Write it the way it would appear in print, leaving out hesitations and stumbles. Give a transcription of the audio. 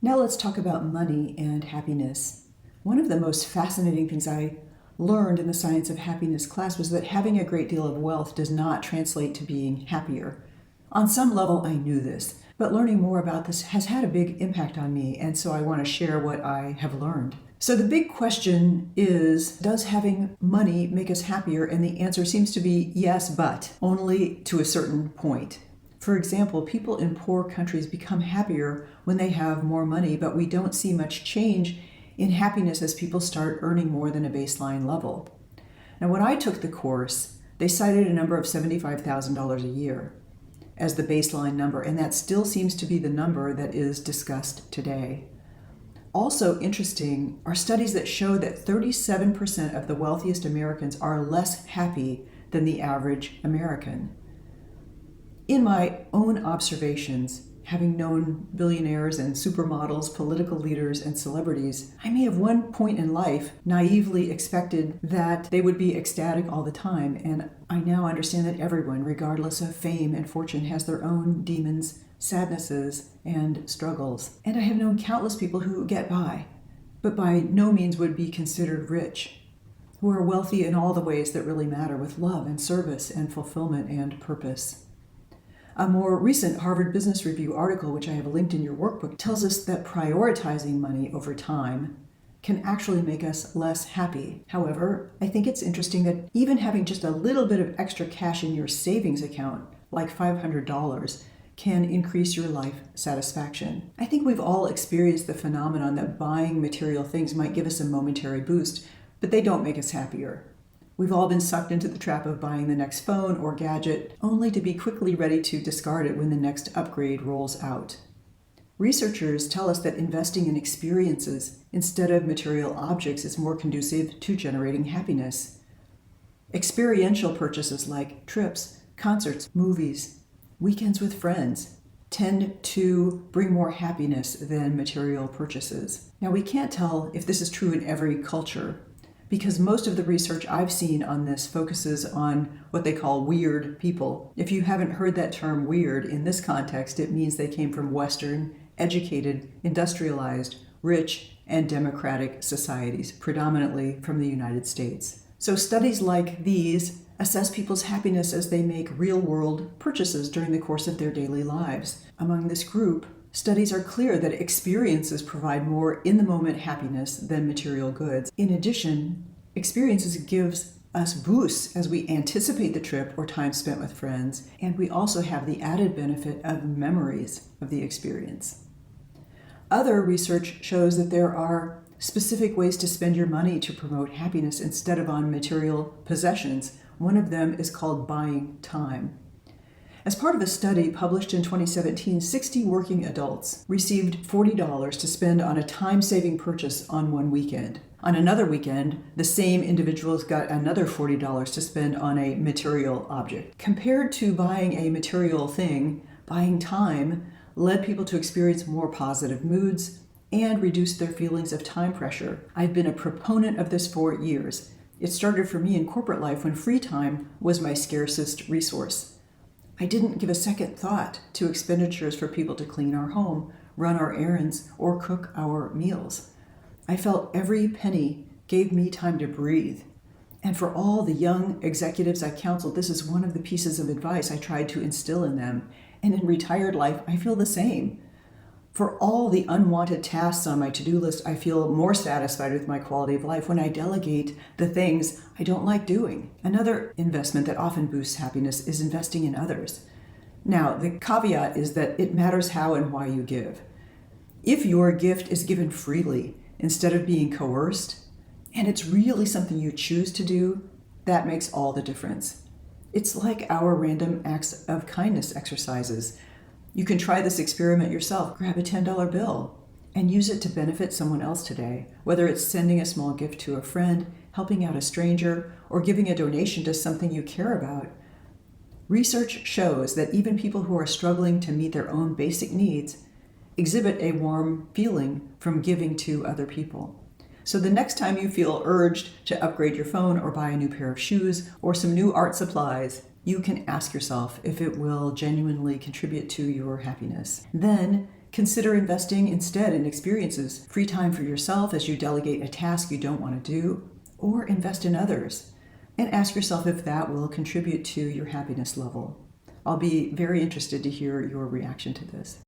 Now let's talk about money and happiness. One of the most fascinating things I learned in the Science of Happiness class was that having a great deal of wealth does not translate to being happier. On some level, I knew this, but learning more about this has had a big impact on me, and so I want to share what I have learned. So the big question is, does having money make us happier? And the answer seems to be yes, but only to a certain point. For example, people in poor countries become happier when they have more money, but we don't see much change in happiness as people start earning more than a baseline level. Now, when I took the course, they cited a number of $75,000 a year as the baseline number, and that still seems to be the number that is discussed today. Also interesting are studies that show that 37% of the wealthiest Americans are less happy than the average American. In my own observations, having known billionaires and supermodels, political leaders, and celebrities, I may have one point in life naively expected that they would be ecstatic all the time, and I now understand that everyone, regardless of fame and fortune, has their own demons, sadnesses, and struggles. And I have known countless people who get by, but by no means would be considered rich, who are wealthy in all the ways that really matter, with love and service and fulfillment and purpose. A more recent Harvard Business Review article, which I have linked in your workbook, tells us that prioritizing money over time can actually make us less happy. However, I think it's interesting that even having just a little bit of extra cash in your savings account, like $500, can increase your life satisfaction. I think we've all experienced the phenomenon that buying material things might give us a momentary boost, but they don't make us happier. We've all been sucked into the trap of buying the next phone or gadget, only to be quickly ready to discard it when the next upgrade rolls out. Researchers tell us that investing in experiences instead of material objects is more conducive to generating happiness. Experiential purchases like trips, concerts, movies, weekends with friends tend to bring more happiness than material purchases. Now, we can't tell if this is true in every culture, because most of the research I've seen on this focuses on what they call weird people. If you haven't heard that term weird in this context, it means they came from Western, educated, industrialized, rich, and democratic societies, predominantly from the United States. So studies like these assess people's happiness as they make real-world purchases during the course of their daily lives. Among this group, studies are clear that experiences provide more in-the-moment happiness than material goods. In addition, experiences gives us boosts as we anticipate the trip or time spent with friends, and we also have the added benefit of memories of the experience. Other research shows that there are specific ways to spend your money to promote happiness instead of on material possessions. One of them is called buying time. As part of a study published in 2017, 60 working adults received $40 to spend on a time-saving purchase on one weekend. On another weekend, the same individuals got another $40 to spend on a material object. Compared to buying a material thing, buying time led people to experience more positive moods and reduce their feelings of time pressure. I've been a proponent of this for years. It started for me in corporate life when free time was my scarcest resource. I didn't give a second thought to expenditures for people to clean our home, run our errands, or cook our meals. I felt every penny gave me time to breathe. And for all the young executives I counseled, this is one of the pieces of advice I tried to instill in them. And in retired life, I feel the same. For all the unwanted tasks on my to-do list, I feel more satisfied with my quality of life when I delegate the things I don't like doing. Another investment that often boosts happiness is investing in others. Now, the caveat is that it matters how and why you give. If your gift is given freely instead of being coerced, and it's really something you choose to do, that makes all the difference. It's like our random acts of kindness exercises. You can try this experiment yourself. Grab a $10 bill and use it to benefit someone else today, whether it's sending a small gift to a friend, helping out a stranger, or giving a donation to something you care about. Research shows that even people who are struggling to meet their own basic needs exhibit a warm feeling from giving to other people. So the next time you feel urged to upgrade your phone or buy a new pair of shoes or some new art supplies, you can ask yourself if it will genuinely contribute to your happiness. Then Consider investing instead in experiences, free time for yourself as you delegate a task you don't want to do, or invest in others. And ask yourself if that will contribute to your happiness level. I'll be very interested to hear your reaction to this.